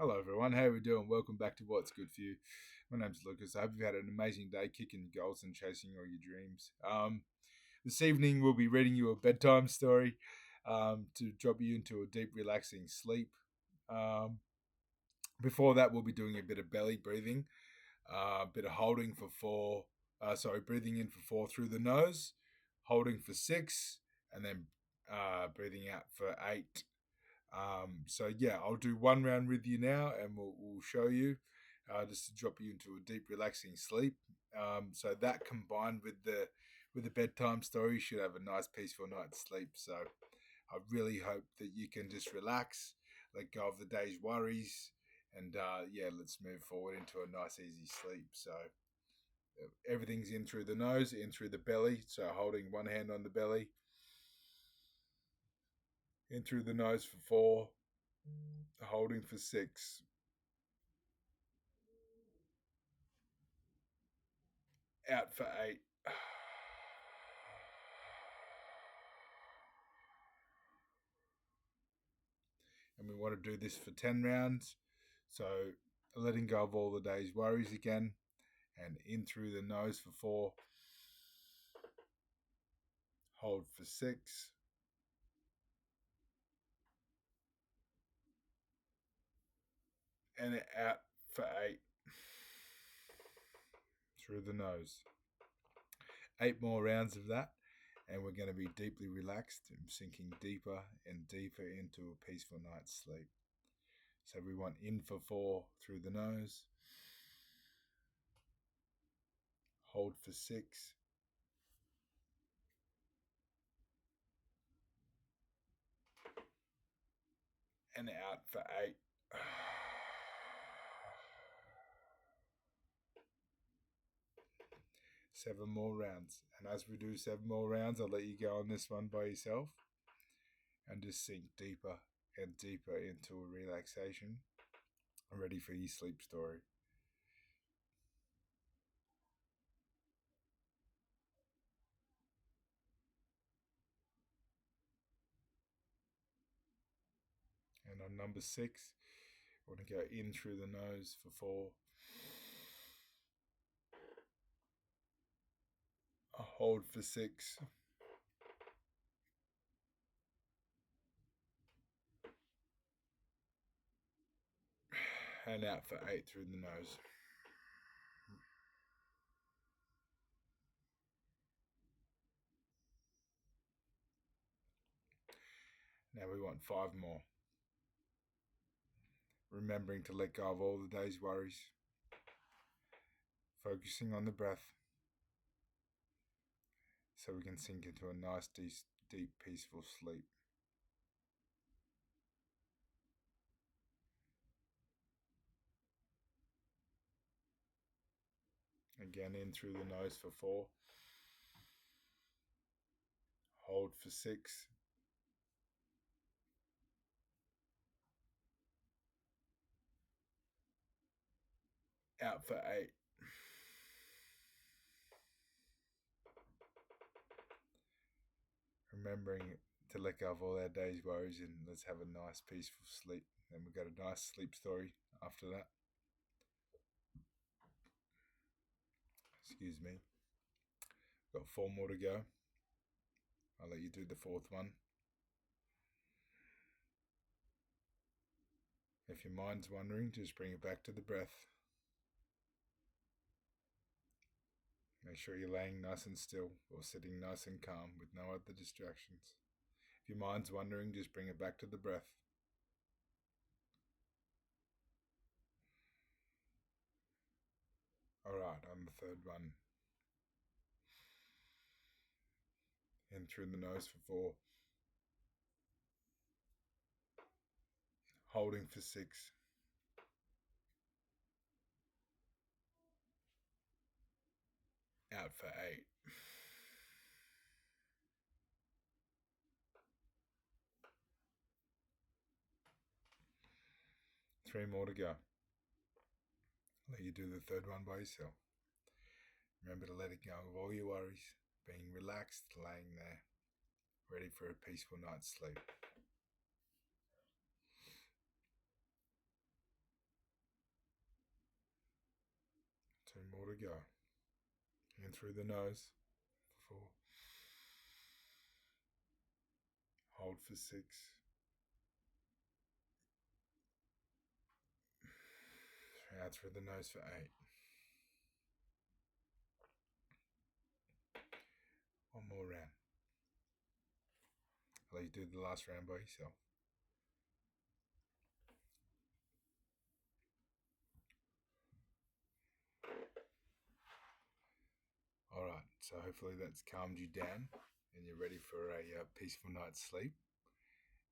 Hello, everyone. How are we doing? Welcome back to What's Good For You. My name's Lucas. I hope you've had an amazing day kicking goals and chasing all your dreams. This evening, we'll be reading you a bedtime story to drop you into a deep, relaxing sleep. Um, Before that, we'll be doing a bit of belly breathing, a bit of holding for four. Breathing in for four through the nose, holding for six, and then breathing out for eight. I'll do one round with you now, and we'll show you just to drop you into a deep, relaxing sleep. So that combined with the bedtime story should have a nice, peaceful night's sleep. So I really hope that you can just relax, let go of the day's worries, and let's move forward into a nice, easy sleep. So everything's in through the nose, in through the belly. So holding one hand on the belly, in through the nose for four, holding for six, out for eight. And we want to do this for 10 rounds. So letting go of all the day's worries again, and in through the nose for four, hold for six, and out for eight through the nose. 8 more rounds of that, and we're going to be deeply relaxed and sinking deeper and deeper into a peaceful night's sleep. So we want in for four through the nose, hold for six, and out for eight. 7 more rounds. And as we do 7 more rounds, I'll let you go on this one by yourself and just sink deeper and deeper into a relaxation, ready for your sleep story. And on number 6, I want to go in through the nose for 4, a hold for 6, and out for 8 through the nose. Now we want 5 more. Remembering to let go of all the day's worries, focusing on the breath so we can sink into a nice, deep, peaceful sleep. Again, in through the nose for 4, hold for 6, out for 8. Remembering to let go of all our day's worries, and let's have a nice, peaceful sleep. And we've got a nice sleep story after that. Excuse me. Got 4 more to go. I'll let you do the 4th one. If your mind's wandering, just bring it back to the breath. Make sure you're laying nice and still or sitting nice and calm with no other distractions. If your mind's wandering, just bring it back to the breath. Alright, on the 3rd one. In through the nose for 4. Holding for 6. Out for 8. Three more to go. Let you do the 3rd one by yourself. Remember to let it go of all your worries, being relaxed, laying there, ready for a peaceful night's sleep. more to go. In through the nose for 4. Hold for 6. Out through the nose for 8. One more round. I'll let you do the last round by yourself. Alright, so hopefully that's calmed you down and you're ready for a peaceful night's sleep.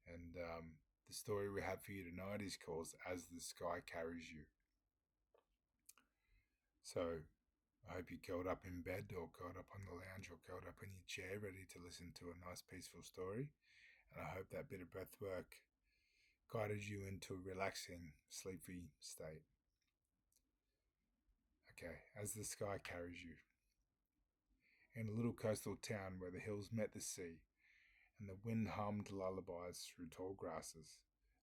And the story we have for you tonight is called As the Sky Carries You. So I hope you're curled up in bed or curled up on the lounge or curled up in your chair ready to listen to a nice peaceful story. And I hope that bit of breath work guided you into a relaxing, sleepy state. Okay, as the sky carries you. In a little coastal town where the hills met the sea and the wind hummed lullabies through tall grasses,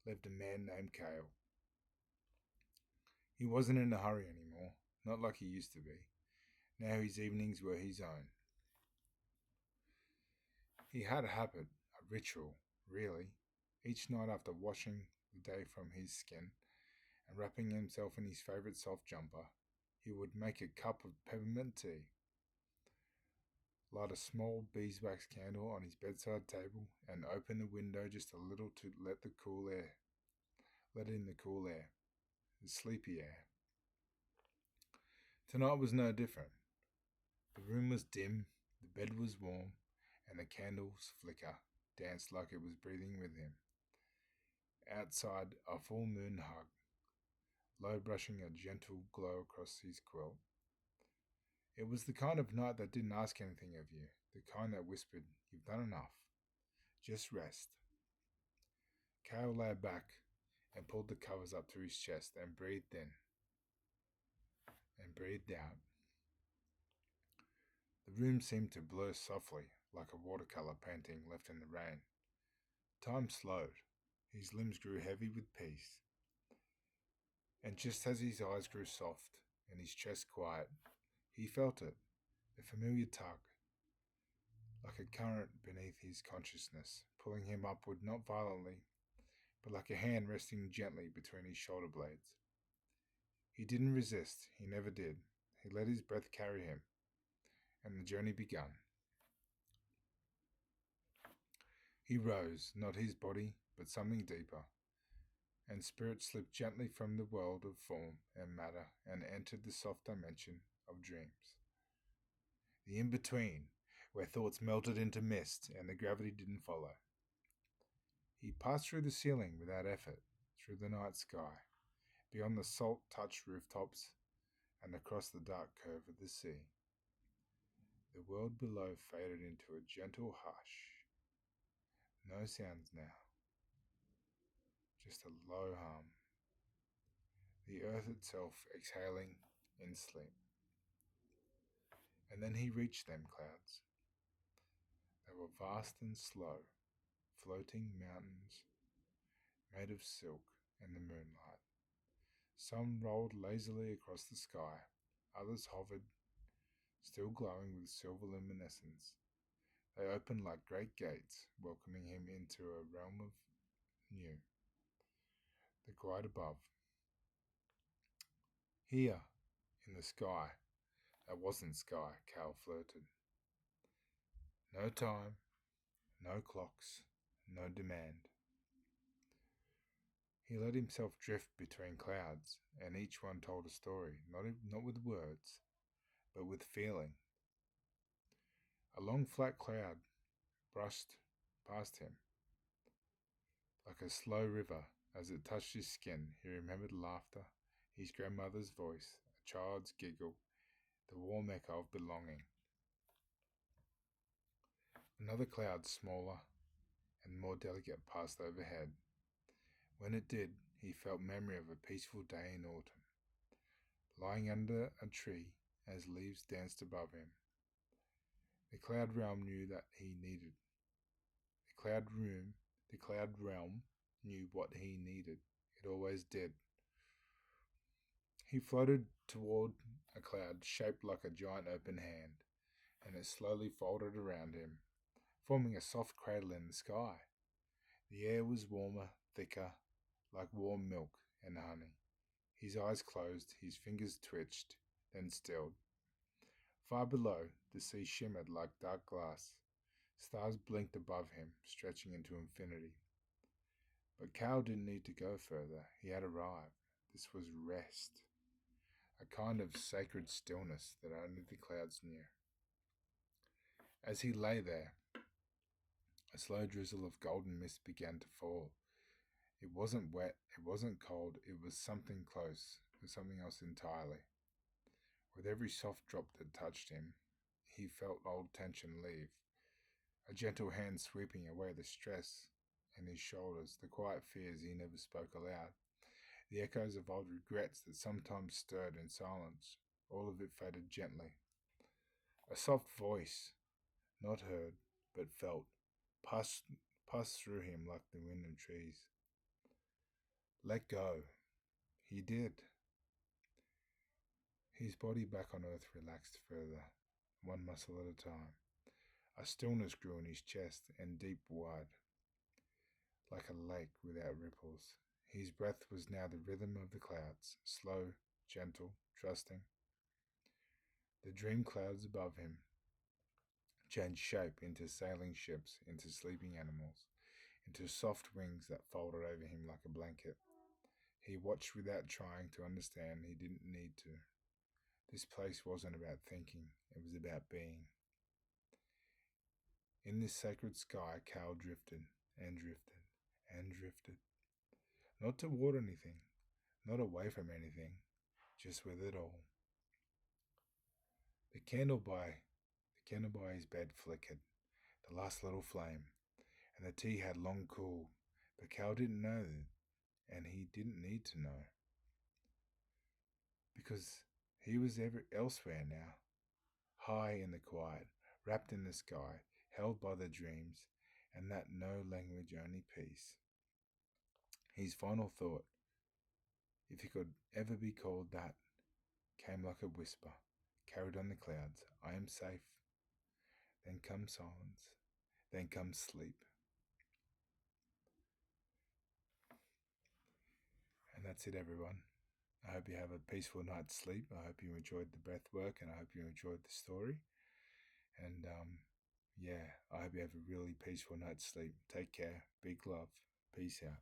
lived a man named Kale. He wasn't in a hurry anymore, not like he used to be. Now his evenings were his own. He had a habit, a ritual, really. Each night after washing the day from his skin and wrapping himself in his favourite soft jumper, he would make a cup of peppermint tea, light a small beeswax candle on his bedside table, and open the window just a little to let in the cool air, the sleepy air. Tonight was no different. The room was dim, the bed was warm, and the candle's flicker danced like it was breathing with him. Outside, a full moon hung, low brushing a gentle glow across his quilt. It was the kind of night that didn't ask anything of you, the kind that whispered, "You've done enough. Just rest." Kale lay back and pulled the covers up to his chest and breathed in and breathed out. The room seemed to blur softly, like a watercolor painting left in the rain. Time slowed. His limbs grew heavy with peace. And just as his eyes grew soft and his chest quiet, he felt it, a familiar tug, like a current beneath his consciousness, pulling him upward not violently, but like a hand resting gently between his shoulder blades. He didn't resist, he never did. He let his breath carry him, and the journey began. He rose, not his body, but something deeper, and spirit slipped gently from the world of form and matter and entered the soft dimension of dreams. The in-between, where thoughts melted into mist and the gravity didn't follow. He passed through the ceiling without effort, through the night sky, beyond the salt-touched rooftops, and across the dark curve of the sea. The world below faded into a gentle hush. No sounds now, just a low hum. The earth itself exhaling in sleep. And then he reached them clouds. They were vast and slow, floating mountains made of silk in the moonlight. Some rolled lazily across the sky, others hovered, still glowing with silver luminescence. They opened like great gates, welcoming him into a realm of new, the quiet above. Here, in the sky, that wasn't sky, Cal flirted. No time, no clocks, no demand. He let himself drift between clouds, and each one told a story, not with words, but with feeling. A long flat cloud brushed past him, like a slow river. As it touched his skin, he remembered laughter, his grandmother's voice, a child's giggle, the warm echo of belonging. Another cloud, smaller and more delicate, passed overhead. When it did, he felt memory of a peaceful day in autumn, lying under a tree as leaves danced above him. The cloud realm knew that he needed. The cloud realm knew what he needed. It always did. He floated toward a cloud shaped like a giant open hand, and it slowly folded around him, forming a soft cradle in the sky. The air was warmer, thicker, like warm milk and honey. His eyes closed, his fingers twitched, then stilled. Far below, the sea shimmered like dark glass. Stars blinked above him, stretching into infinity. But Cal didn't need to go further. He had arrived. This was rest, a kind of sacred stillness that only the clouds knew. As he lay there, a slow drizzle of golden mist began to fall. It wasn't wet, it wasn't cold, it was something close, it was something else entirely. With every soft drop that touched him, he felt old tension leave, a gentle hand sweeping away the stress in his shoulders, the quiet fears he never spoke aloud, the echoes of old regrets that sometimes stirred in silence. All of it faded gently. A soft voice, not heard, but felt, passed, passed through him like the wind and trees. Let go. He did. His body back on earth relaxed further, one muscle at a time. A stillness grew in his chest and deep wide, like a lake without ripples. His breath was now the rhythm of the clouds, slow, gentle, trusting. The dream clouds above him changed shape into sailing ships, into sleeping animals, into soft wings that folded over him like a blanket. He watched without trying to understand. He didn't need to. This place wasn't about thinking, it was about being. In this sacred sky, Cal drifted and drifted and drifted. Not toward anything, not away from anything, just with it all. The candle by his bed flickered, the last little flame, and the tea had long cooled. But Cal didn't know that, and he didn't need to know, because he was elsewhere now, high in the quiet, wrapped in the sky, held by the dreams, and that no language, only peace. His final thought, if he could ever be called that, came like a whisper, carried on the clouds. I am safe. Then comes silence. Then comes sleep. And that's it, everyone. I hope you have a peaceful night's sleep. I hope you enjoyed the breath work, and I hope you enjoyed the story. And yeah, I hope you have a really peaceful night's sleep. Take care. Big love. Peace out.